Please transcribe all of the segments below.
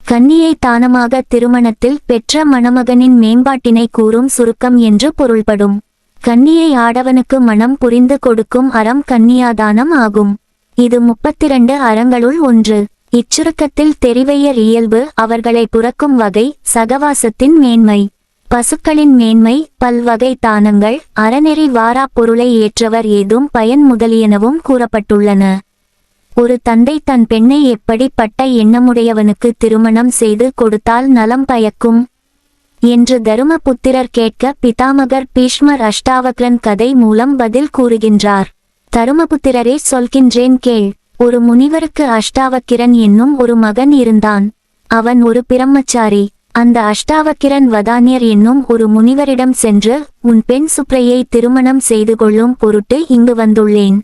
கன்னியை தானமாக திருமணத்தில் பெற்ற மணமகனின் மேம்பாட்டினை கூறும் சுருக்கம் என்று பொருள்படும். கன்னியை ஆடவனுக்கு மனம் புரிந்து கொடுக்கும் அறம் கன்னியாதானம் ஆகும். இது 32 அறங்களுள் ஒன்று. இச்சுருக்கத்தில் தெரிவையர் இயல்பு, அவர்களை புறக்கும் வகை, சகவாசத்தின் மேன்மை, பசுக்களின் மேன்மை, பல்வகை தானங்கள், அறநெறி வாரா பொருளை ஏற்றவர் ஏதும் பயன் முதலியனவும் கூறப்பட்டுள்ளன. ஒரு தந்தை தன் பெண்ணை எப்படிப்பட்ட எண்ணமுடையவனுக்கு திருமணம் செய்து கொடுத்தால் நலம் பயக்கும் என்று தருமபுத்திரர் கேட்க பிதாமகர் பீஷ்மர் அஷ்டாவக்ரன் கதை மூலம் பதில் கூறுகின்றார். தருமபுத்திரரே, சொல்கின்றேன் கேள். ஒரு முனிவருக்கு அஷ்டாவக்கிரன் என்னும் ஒரு மகன் இருந்தான். அவன் ஒரு பிரம்மச்சாரி. அந்த அஷ்டாவக்கிரன் வதானியர் என்னும் ஒரு முனிவரிடம் சென்று, உன் பெண் சுப்ரையை திருமணம் செய்து கொள்ளும் பொருட்டு இங்கு வந்துள்ளேன்.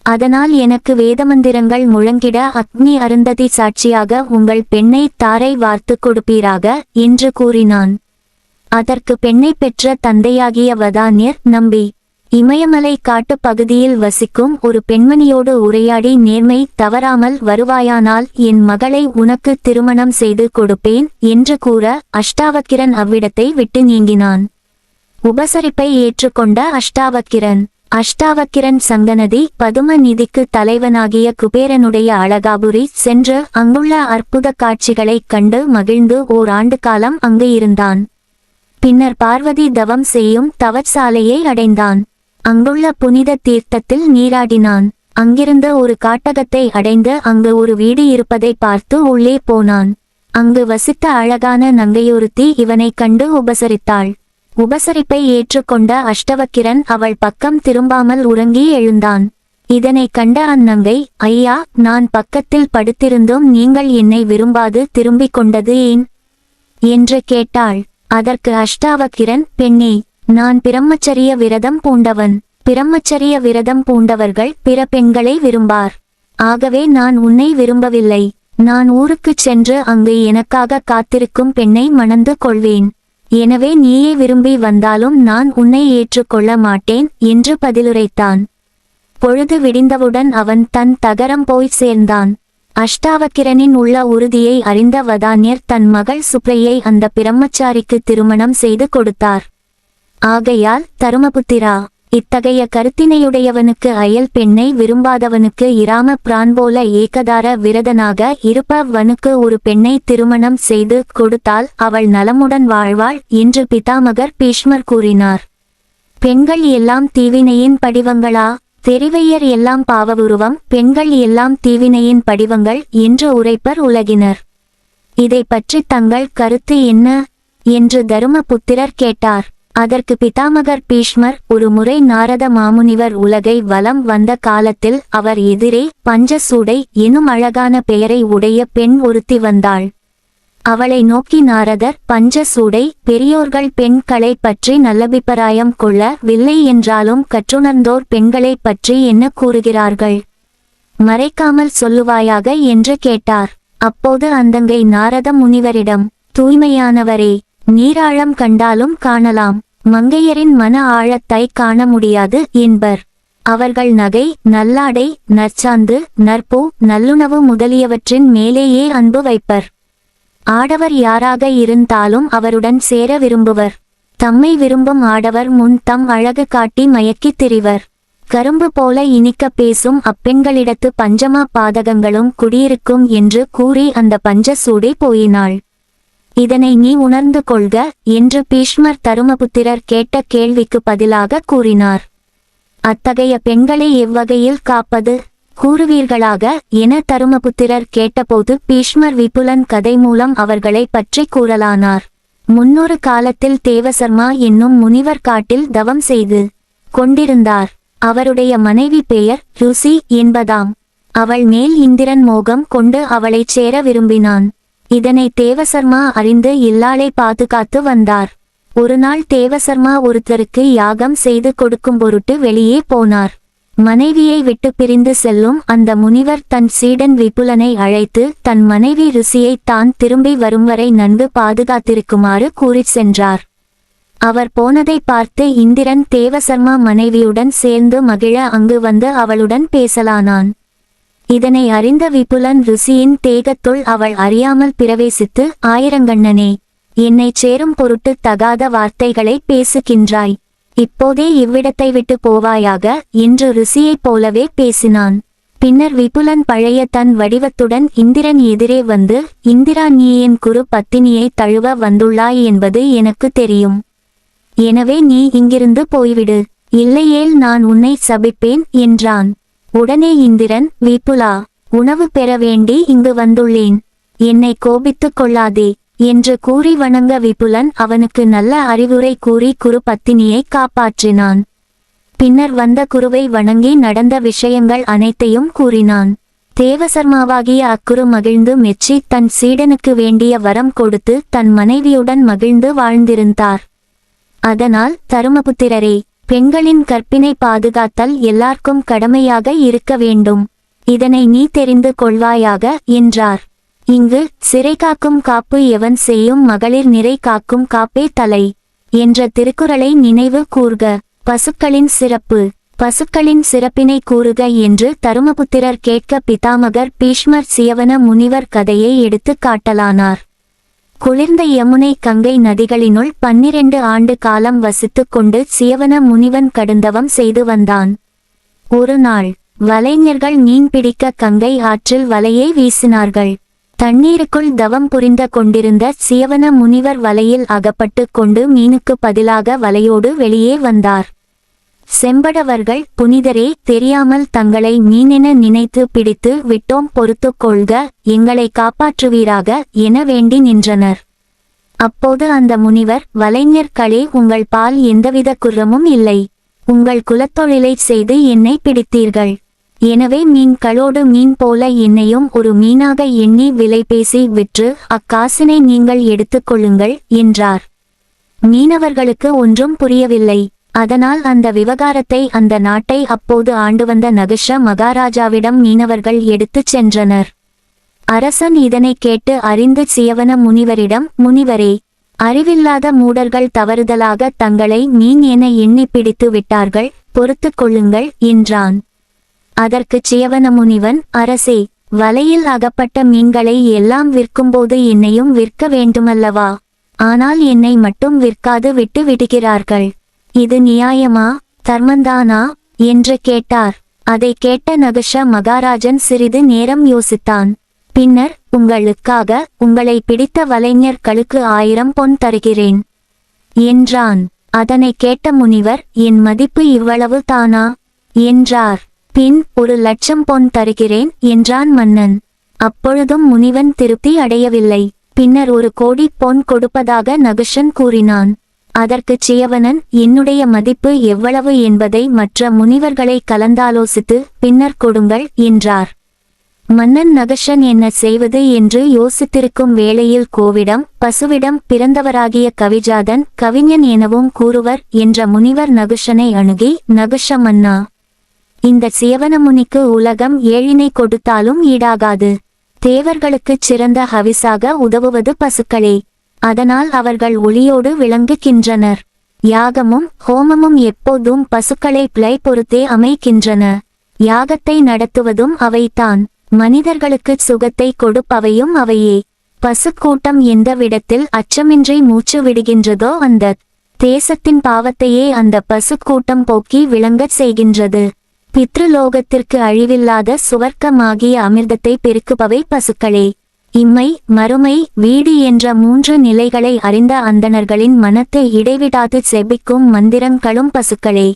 அதனால் எனக்கு வேதமந்திரங்கள் முழங்கிட அக்னி அருந்ததி சாட்சியாக உங்கள் பெண்ணை தாரை வார்த்து கொடுப்பீராக என்று கூறினான். அதற்கு பெண்ணை பெற்ற தந்தையாகிய வதானியர் நம்பி இமயமலை காட்டு பகுதியில் வசிக்கும் ஒரு பெண்மணியோடு உரையாடி, நேர்மை தவறாமல் வருவாயானால் என் மகளை உனக்கு திருமணம் செய்து கொடுப்பேன் என்று கூற அஷ்டாவக்கிரன் அவ்விடத்தை விட்டு நீங்கினான். உபசரிப்பை ஏற்றுக்கொண்ட அஷ்டாவக்கிரன் சங்கநதி பதும நிதிக்கு தலைவனாகிய குபேரனுடைய அழகாபுரி சென்று அங்குள்ள அற்புத காட்சிகளைக் கண்டு மகிழ்ந்து ஓராண்டு காலம் அங்கு இருந்தான். பின்னர் பார்வதி தவம் செய்யும் தவச்சாலையை அடைந்தான். அங்குள்ள புனித தீர்த்தத்தில் நீராடினான். அங்கிருந்த ஒரு காட்டகத்தை அடைந்து அங்கு ஒரு வீடு இருப்பதை பார்த்து உள்ளே போனான். அங்கு வசித்த அழகான நங்கையொருத்தி இவனை கண்டு உபசரித்தாள். உபசரிப்பை ஏற்றுக்கொண்ட அஷ்டவக்கிரன் அவள் பக்கம் திரும்பாமல் உறங்கி எழுந்தான். இதனை கண்ட அந்நங்கை, ஐயா, நான் பக்கத்தில் படுத்திருந்தும் நீங்கள் என்னை விரும்பாது திரும்பிக் கொண்டது ஏன் என்று கேட்டாள். அதற்கு அஷ்டாவக்கிரன், பெண்ணே, நான் பிரம்மச்சரிய விரதம் பூண்டவன். பிரம்மச்சரிய விரதம் பூண்டவர்கள் பிற பெண்களை விரும்பார். ஆகவே நான் உன்னை விரும்பவில்லை. நான் ஊருக்குச் சென்று அங்கு எனக்காக காத்திருக்கும் பெண்ணை மணந்து கொள்வேன். எனவே நீயே விரும்பி வந்தாலும் நான் உன்னை ஏற்றுக்கொள்ள மாட்டேன் என்று பதிலுரைத்தான். பொழுது விடிந்தவுடன் அவன் தன் தகரம் போய் சேர்ந்தான். அஷ்டாவக்கிரனின் உள்ள உறுதியை அறிந்த வதானியர் தன் மகள் சுப்ரையை அந்த பிரம்மச்சாரிக்கு திருமணம் செய்து கொடுத்தார். ஆகையால் தருமபுத்திரா, இத்தகைய கருத்தினையுடையவனுக்கு அயல் பெண்ணை விரும்பாதவனுக்கு இராம பிரான் போல ஏகதார விரதனாக இருப்பவனுக்கு ஒரு பெண்ணை திருமணம் செய்து கொடுத்தால் அவள் நலமுடன் வாழ்வாள் என்று பிதாமகர் பீஷ்மர் கூறினார். பெண்கள் எல்லாம் தீவினையின் படிவங்களா? தெரிவையர் எல்லாம் பாவவுருவம், பெண்கள் எல்லாம் தீவினையின் படிவங்கள் என்று உரைப்பர் உலகினர். இதை பற்றி தங்கள் கருத்து என்ன என்று தருமபுத்திரர் கேட்டார். அதற்கு பிதாமகர் பீஷ்மர், ஒரு முறை நாரத மாமுனிவர் உலகை வலம் வந்த காலத்தில் அவர் எதிரே பஞ்சசூடை எனும் அழகான பெயரை உடைய பெண் ஒருத்தி வந்தாள். அவளை நோக்கி நாரதர், பஞ்சசூடை, பெரியோர்கள் பெண்களை பற்றி நல்லபிப்பிராயம் கொள்ளவில்லை என்றாலும் கற்றுணர்ந்தோர் பெண்களை பற்றி என்ன கூறுகிறார்கள்? மறைக்காமல் சொல்லுவாயாக என்று கேட்டார். அப்போது அந்தங்கை நாரத முனிவரிடம், தூய்மையானவரே, நீராழம் கண்டாலும் காணலாம், மங்கையரின் மன ஆழத்தை காண முடியாது என்பர். அவர்கள் நகை, நல்லாடை, நற்சாந்து, நற்பூ, நல்லுணவு முதலியவற்றின் மேலேயே அன்பு வைப்பர். ஆடவர் யாராக இருந்தாலும் அவருடன் சேர விரும்புவர். தம்மை விரும்பும் ஆடவர் முன் தம் அழகு காட்டி மயக்கித் திரிவர். கரும்பு போல இனிக்க பேசும் அப்பெண்களிடத்து பஞ்சமா பாதகங்களும் குடியிருக்கும் என்று கூறி அந்த பஞ்சசூடை போயினாள். இதனை நீ உணர்ந்து கொள்க என்று பீஷ்மர் தருமபுத்திரர் கேட்ட கேள்விக்கு பதிலாக கூறினார். அத்தகைய பெண்களை எவ்வகையில் காப்பது கூறுவீர்களாக என தருமபுத்திரர் கேட்டபோது பீஷ்மர் விபுலன் கதை மூலம் அவர்களை பற்றி கூறலானார். முன்னொரு காலத்தில் தேவசர்மா என்னும் முனிவர் காட்டில் தவம் செய்து கொண்டிருந்தார். அவருடைய மனைவி பெயர் ருசி என்பதாம். அவள் மேல் இந்திரன் மோகம் கொண்டு அவளைச் சேர விரும்பினான். இதனை தேவசர்மா அறிந்து இல்லாளை பாதுகாத்து வந்தார். ஒருநாள் தேவசர்மா ஒருத்தருக்கு யாகம் செய்து கொடுக்கும் பொருட்டு வெளியே போனார். மனைவியை விட்டு பிரிந்து செல்லும் அந்த முனிவர் தன் சீடன் விபுலனை அழைத்து தன் மனைவி ருசியை தான் திரும்பி வரும் வரை நன்கு பாதுகாத்திருக்குமாறு கூறிச் சென்றார். அவர் போனதை பார்த்து இந்திரன் தேவசர்மா மனைவியுடன் சேர்ந்து மகிழ அங்கு வந்து அவளுடன் பேசலானான். இதனை அறிந்த விபுலன் ருசியின் தேகத்துள் அவள் அறியாமல் பிரவேசித்து, ஆயிரங்கண்ணனே, என்னைச் சேரும் பொருட்டு தகாத வார்த்தைகளை பேசுகின்றாய். இப்போதே இவ்விடத்தை விட்டு போவாயாக என்று ருசியைப் போலவே பேசினான். பின்னர் விபுலன் பழைய தன் வடிவத்துடன் இந்திரன் எதிரே வந்து, இந்திரா, நீ என் குரு பத்தினியை தழுவ வந்துள்ளாய் என்பது எனக்கு தெரியும். எனவே நீ இங்கிருந்து போய்விடு, இல்லையேல் நான் உன்னை சபிப்பேன் என்றான். உடனே இந்திரன், விபுலா, உணவு பெற வேண்டி இங்கு வந்துள்ளேன், என்னை கோபித்துக் கொள்ளாதே என்று கூறி வணங்க விபுலன் அவனுக்கு நல்ல அறிவுரை கூறி குரு பத்தினியை காப்பாற்றினான். பின்னர் வந்த குருவை வணங்கி நடந்த விஷயங்கள் அனைத்தையும் கூறினான். தேவசர்மாவாகிய அக்குரு மகிழ்ந்து மெச்சி தன் சீடனுக்கு வேண்டிய வரம் கொடுத்து தன் மனைவியுடன் மகிழ்ந்து வாழ்ந்திருந்தார். அதனால், தருமபுத்திரரே, பெண்களின் கற்பினை பாதுகாத்தல் எல்லார்க்கும் கடமையாக இருக்க வேண்டும். இதனை நீ தெரிந்து கொள்வாயாக என்றார். இங்கு சிறை காக்கும் காப்பு எவன் செய்யும் மகளிர் நிறை காக்கும் காப்பே தலை என்ற திருக்குறளை நினைவு கூர்க. பசுக்களின் சிறப்பு. பசுக்களின் சிறப்பினை கூறுக என்று தருமபுத்திரர் கேட்க பிதாமகர் பீஷ்மர் சியவன முனிவர் கதையை எடுத்து காட்டலானார். குளிர்ந்த யமுனை கங்கை நதிகளினுள் 12 ஆண்டு காலம் வசித்துக் கொண்டு சியவன முனிவன் கடுந்தவம் செய்து வந்தான். ஒரு நாள் வலைஞர்கள் மீன் பிடிக்க கங்கை ஆற்றில் வலையை வீசினார்கள். தண்ணீருக்குள் தவம் புரிந்த கொண்டிருந்த சியவன முனிவர் வலையில் அகப்பட்டு கொண்டு மீனுக்கு பதிலாக வலையோடு வெளியே வந்தார். செம்படவர்கள், புனிதரே, தெரியாமல் தங்களை மீனென நினைத்து பிடித்து விட்டோம், பொறுத்து கொள்க, எங்களை காப்பாற்றுவீராக என வேண்டி நின்றனர். அப்போது அந்த முனிவர், வலைஞர்களே, உங்கள் பால் எந்தவித குற்றமும் இல்லை. உங்கள் குலத்தொழிலை செய்து என்னை பிடித்தீர்கள். எனவே மீன்களோடு மீன் போல என்னையும் ஒரு மீனாக எண்ணி விலை பேசி விற்று அக்காசினை நீங்கள் எடுத்துக்கொள்ளுங்கள் என்றார். மீனவர்களுக்கு ஒன்றும் புரியவில்லை. அதனால் அந்த விவகாரத்தை அந்த நாட்டை அப்போது ஆண்டு வந்த நகுஷ மகாராஜாவிடம் மீனவர்கள் எடுத்துச் சென்றனர். அரசன் இதனை கேட்டு அறிந்து சியவன முனிவரிடம், முனிவரே, அறிவில்லாத மூடர்கள் தவறுதலாக தங்களை மீன் என எண்ணி பிடித்து விட்டார்கள், பொறுத்து கொள்ளுங்கள் என்றான். அதற்கு சியவன முனிவன், அரசே, வலையில் அகப்பட்ட மீன்களை எல்லாம் விற்கும்போது என்னையும் விற்க வேண்டுமல்லவா? ஆனால் என்னை மட்டும் விற்காது விட்டு விடுகிறார்கள். இது நியாயமா, தர்மந்தானா என்று கேட்டார். அதை கேட்ட நகுஷ மகாராஜன் சிறிது நேரம் யோசித்தான். பின்னர், உங்களுக்காக உங்களை பிடித்த வலைஞர்களுக்கு 1000 பொன் தருகிறேன் என்றான். அதனை கேட்ட முனிவர், என் மதிப்பு இவ்வளவு தானா என்றார். பின் 1,00,000 பொன் தருகிறேன் என்றான் மன்னன். அப்பொழுதும் முனிவன் திருப்தி அடையவில்லை. பின்னர் 1 கோடி பொன் கொடுப்பதாக நகுஷன் கூறினான். அதற்கு சியவனன், என்னுடைய மதிப்பு எவ்வளவு என்பதை மற்ற முனிவர்களை கலந்தாலோசித்து பின்னர் கொடுங்கள் என்றார். மன்னன் நகுஷன் என்ன செய்வது என்று யோசித்திருக்கும் வேளையில் கோவிடம், பசுவிடம் பிறந்தவராகிய கவிஜாதன், கவிஞன் எனவும் கூறுவர் என்ற முனிவர் நகுஷனை அணுகி, நகுஷ மன்னா, இந்த சியவன முனிக்கு உலகம் ஏழினை கொடுத்தாலும் ஈடாகாது. தேவர்களுக்குச் சிறந்த ஹவிசாக உதவுவது பசுக்களே. அதனால் அவர்கள் ஒளியோடு விளங்குகின்றனர். யாகமும் ஹோமமும் எப்போதும் பசுக்களை பிழை பொறுத்தே அமைக்கின்றன. யாகத்தை நடத்துவதும் அவைதான். மனிதர்களுக்கு சுகத்தை கொடுப்பவையும் அவையே. பசுக்கூட்டம் எந்த விடத்தில் அச்சமின்றி மூச்சு விடுகின்றதோ அந்த தேசத்தின் பாவத்தையே அந்த பசுக்கூட்டம் போக்கி விளங்கச் செய்கின்றது. பித்ருலோகத்திற்கு அழிவில்லாத சுவர்க்கமாகிய அமிர்தத்தை பெருக்குபவை பசுக்களே. இம்மை, மறுமை, வீடு என்ற 3 நிலைகளை அறிந்த அந்தணர்களின் மனத்தை இடைவிடாது செபிக்கும் மந்திரங்களும் பசுக்களே.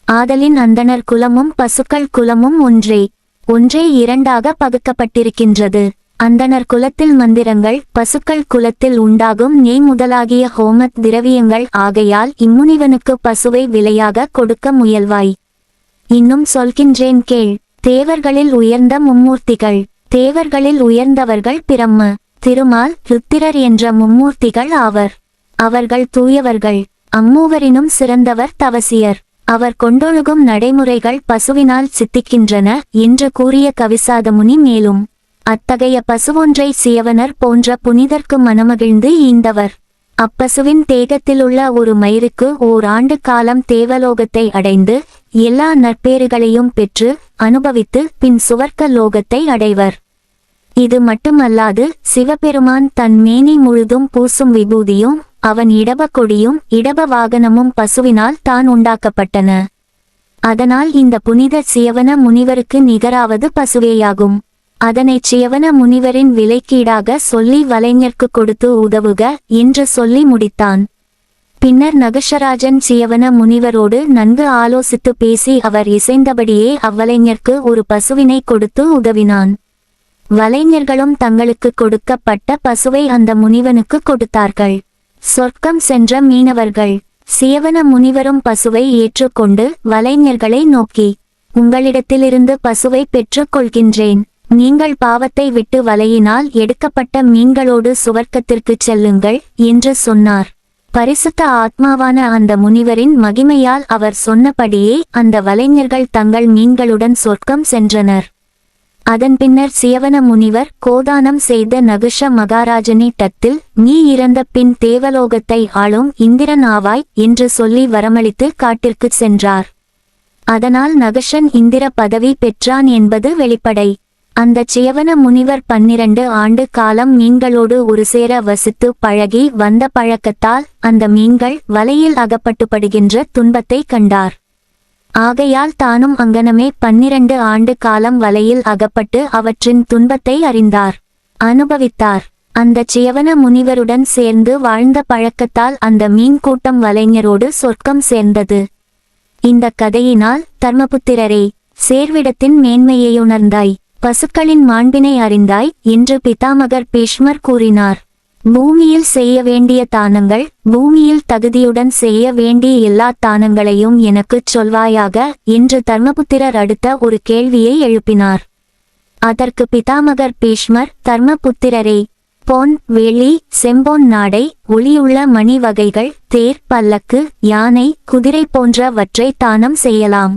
ஆதலின் அந்தணர் குலமும் பசுக்கள் குலமும் ஒன்றே 2ஆக பகுக்கப்பட்டிருக்கின்றது. அந்தணர் குலத்தில் மந்திரங்கள், பசுக்கள் குலத்தில் உண்டாகும் நெய் முதலாகிய ஹோமத் திரவியங்கள் ஆகையால் இம்முனிவனுக்கு பசுவை விலையாக கொடுக்க முயல்வாய். இன்னும் சொல்கின்றேன் கேள். தேவர்களில் உயர்ந்த மும்மூர்த்திகள். தேவர்களில் உயர்ந்தவர்கள் பிரம்ம, திருமால், ருத்திரர் என்ற மும்மூர்த்திகள் ஆவர். அவர்கள் தூயவர்கள். அம்மூவரினும் சிறந்தவர் தவசியர். அவர் கொண்டொழுகும் நடைமுறைகள் பசுவினால் சித்திக்கின்றன என்று கூறிய கவிசாதமுனி மேலும், அத்தகைய பசுவொன்றை சியவனர் போன்ற புனிதர்க்கு மனமகிழ்ந்து ஈந்தவர். அப்பசுவின் தேகத்திலுள்ள ஒரு மயிருக்கு 1 ஆண்டு காலம் தேவலோகத்தை அடைந்து எல்லா நற்பேறுகளையும் பெற்று அனுபவித்து பின் சுவர்க்க லோகத்தை அடைவர். இது மட்டுமல்லாது சிவபெருமான் தன் மேனி முழுதும் பூசும் விபூதியும் அவன் இடப கொடியும் இடப வாகனமும் பசுவினால் தான் உண்டாக்கப்பட்டன. அதனால் இந்த புனித சியவன முனிவருக்கு நிகராவது பசுவேயாகும். அதனை சியவன முனிவரின் விலைக்கீடாக சொல்லி வலைஞர்க்கு கொடுத்து உதவுக என்று சொல்லி முடித்தான். பின்னர் நகுஷராஜன் சியவன முனிவரோடு நன்கு ஆலோசித்து பேசி அவர் இசைந்தபடியே அவ்வலைஞர்க்கு ஒரு பசுவினை கொடுத்து உதவினான். வலைஞர்களும் தங்களுக்கு கொடுக்கப்பட்ட பசுவை அந்த முனிவனுக்கு கொடுத்தார்கள். சொர்க்கம் சென்ற மீனவர்கள். சியவன முனிவரும் பசுவை ஏற்றுக்கொண்டு வலைஞர்களை நோக்கி, உங்களிடத்திலிருந்து பசுவை பெற்றுக் கொள்கின்றேன். நீங்கள் பாவத்தை விட்டு வலையினால் எடுக்கப்பட்ட மீன்களோடு சுவர்க்கத்திற்குச் செல்லுங்கள் என்று சொன்னார். பரிசுத்த ஆத்மாவான அந்த முனிவரின் மகிமையால் அவர் சொன்னபடியே அந்த வலைஞர்கள் தங்கள் மீன்களுடன் சொர்க்கம் சென்றனர். அதன் பின்னர் சியவன முனிவர் கோதானம் செய்த நகுஷ மகாராஜனிடத்தில், நீ இறந்த பின் தேவலோகத்தை ஆளும் இந்திரன் ஆவாய் என்று சொல்லி வரமளித்து காட்டிற்குச் சென்றார். அதனால் நகுஷன் இந்திர பதவி பெற்றான் என்பது வெளிப்படை. அந்த சியவன முனிவர் 12 ஆண்டு காலம் மீன்களோடு ஒருசேர வசித்து பழகி வந்த பழக்கத்தால் அந்த மீன்கள் வலையில் அகப்பட்டுப்படுகின்ற துன்பத்தை கண்டார். ஆகையால் தானும் அங்கனமே 12 ஆண்டு காலம் வலையில் அகப்பட்டு அவற்றின் துன்பத்தை அறிந்தார், அனுபவித்தார். அந்த சியவன முனிவருடன் சேர்ந்து வாழ்ந்த பழக்கத்தால் அந்த மீன் கூட்டம் வலைஞரோடு சொர்க்கம் சேர்ந்தது. இந்த கதையினால் தர்மபுத்திரரே, சேர்விடத்தின் மேன்மையையுணர்ந்தாய், பசுக்களின் மாண்பினை அறிந்தாய் என்று பிதாமகர் பீஷ்மர் கூறினார். பூமியில் செய்ய வேண்டிய தானங்கள், பூமியில் தகுதியுடன் செய்ய வேண்டிய எல்லா தானங்களையும் எனக்குச் சொல்வாயாக என்று தர்மபுத்திரர் அடுத்த ஒரு கேள்வியை எழுப்பினார். அதற்கு பிதாமகர் பீஷ்மர், தர்மபுத்திரரே, பொன், வெள்ளி, செம்பொன் நாடை, ஒளியுள்ள மணி வகைகள், தேர், பல்லக்கு, யானை, குதிரை போன்றவற்றை தானம் செய்யலாம்.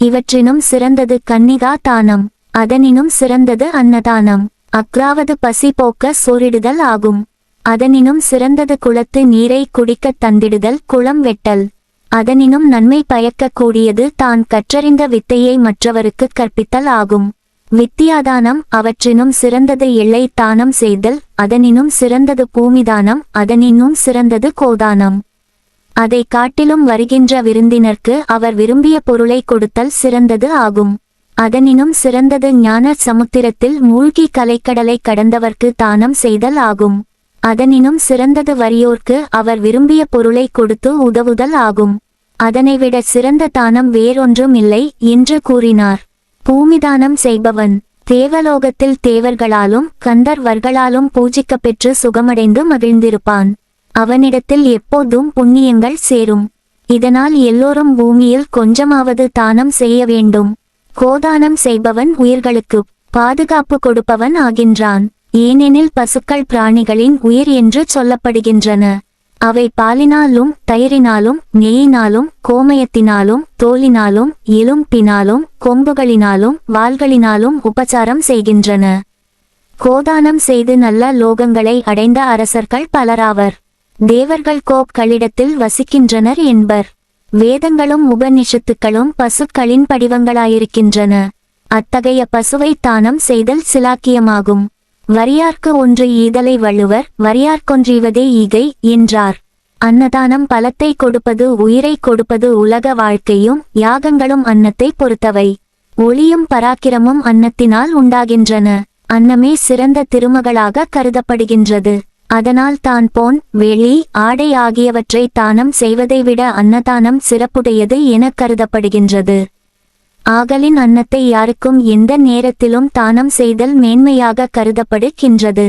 இவற்றினும் சிறந்தது கன்னிகா தானம். அதனினும் சிறந்தது அன்னதானம். அக்ராவது பசி போக்க சோறிடுதல் ஆகும். அதனினும் சிறந்தது குளத்து நீரை குடிக்கத் தந்திடுதல், குளம் வெட்டல். அதனினும் நன்மை பயக்கக் கூடியது தான் கற்றறிந்த வித்தையை மற்றவருக்கு கற்பித்தல் ஆகும். வித்தியாதானம். அவற்றினும் சிறந்தது எல்லை தானம் செய்தல். அதனினும் சிறந்தது பூமிதானம். அதனினும் சிறந்தது கோதானம். அதை காட்டிலும் வருகின்ற விருந்தினர்க்கு அவர் விரும்பிய பொருளை கொடுத்தல் சிறந்தது ஆகும். அதனினும் சிறந்தது ஞான சமுத்திரத்தில் மூழ்கி கலைக்கடலை கடந்தவர்க்கு தானம் செய்தல் ஆகும். அதனினும் சிறந்தது வறியோர்க்கு அவர் விரும்பிய பொருளை கொடுத்து உதவுதல் ஆகும். அதனைவிட சிறந்த தானம் வேறொன்றும் இல்லை என்று கூறினார். பூமிதானம் செய்பவன் தேவலோகத்தில் தேவர்களாலும் கந்தர்வர்களாலும் பூஜிக்கப்பெற்று சுகமடைந்து மகிழ்ந்திருப்பான். அவனிடத்தில் எப்போதும் புண்ணியங்கள் சேரும். இதனால் எல்லோரும் பூமியில் கொஞ்சமாவது தானம் செய்ய வேண்டும். கோதானம் செய்பவன் உயிர்களுக்கு பாதுகாப்பு கொடுப்பவன் ஆகின்றான். ஏனெனில் பசுக்கள் பிராணிகளின் உயிர் என்று சொல்லப்படுகின்றன. அவை பாலினாலும் தயிரினாலும் நெய்யினாலும் கோமயத்தினாலும் தோலினாலும் எலும்பினாலும் கொம்புகளினாலும் வாள்களினாலும் உபசாரம் செய்கின்றன. கோதானம் செய்து நல்ல லோகங்களை அடைந்த அரசர்கள் பலராவர். தேவர்கள் கோக்களிடத்தில் வசிக்கின்றனர் என்பர். வேதங்களும் உபநிஷத்துக்களும் பசுக்களின் படிவங்களாயிருக்கின்றன. அத்தகைய பசுவை தானம் செய்தல் சிலாக்கியமாகும். வறியார்க்கு ஒன்று ஈதலை வள்ளுவர் வறியார்க்கொன்றீவதே ஈகை என்றார். அன்னதானம் பலத்தை கொடுப்பது, உயிரை கொடுப்பது, உலக வாழ்க்கையும் யாகங்களும் அன்னத்தை பொறுத்தவை. ஒளியும் பராக்கிரமும் அன்னத்தினால் உண்டாகின்றன. அன்னமே சிறந்த திருமகளாக கருதப்படுகின்றது. அதனால் தான் பொன், வெள்ளி, ஆடை ஆகியவற்றை தானம் செய்வதை விட அன்னதானம் சிறப்புடையது என கருதப்படுகின்றது. ஆகலின் அன்னத்தை யாருக்கும் எந்த நேரத்திலும் தானம் செய்தல் மேன்மையாக கருதப்படுகின்றது.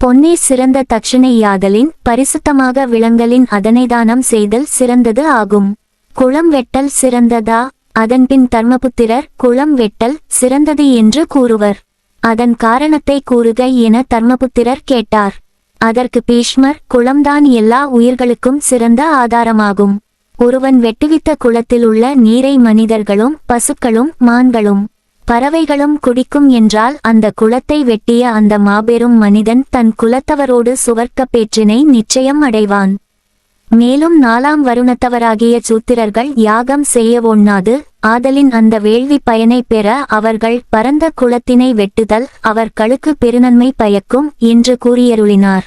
பொன்னே சிறந்த தட்சிணையாதலின் பரிசுத்தமாக விளங்கலின் அதனை தானம் செய்தல் சிறந்தது ஆகும். குளம் வெட்டல் சிறந்ததா? அதன்பின் தர்மபுத்திரர் குளம் வெட்டல் சிறந்தது என்று கூறுவர். அதன் காரணத்தை கூறுக என தர்மபுத்திரர் கேட்டார். அதற்கு பீஷ்மர், குளம்தான் எல்லா உயிர்களுக்கும் சிறந்த ஆதாரமாகும். ஒருவன் வெட்டுவித்த குளத்திலுள்ள நீரை மனிதர்களும் பசுக்களும் மான்களும் பறவைகளும் குடிக்கும் என்றால் அந்த குளத்தை வெட்டிய அந்த மாபெரும் மனிதன் தன் குலத்தவரோடு சுவர்க்கப் பேற்றினை நிச்சயம் அடைவான். மேலும் 4ஆம் வருணத்தவராகிய சூத்திரர்கள் யாகம் செய்ய ஒண்ணாது ஆதலின் அந்த வேள்வி பயனை பெற அவர்கள் பரந்த குளத்தினை வெட்டுதல் அவர் களுக்கு பெருநன்மை பயக்கும் என்று கூறியருளினார்.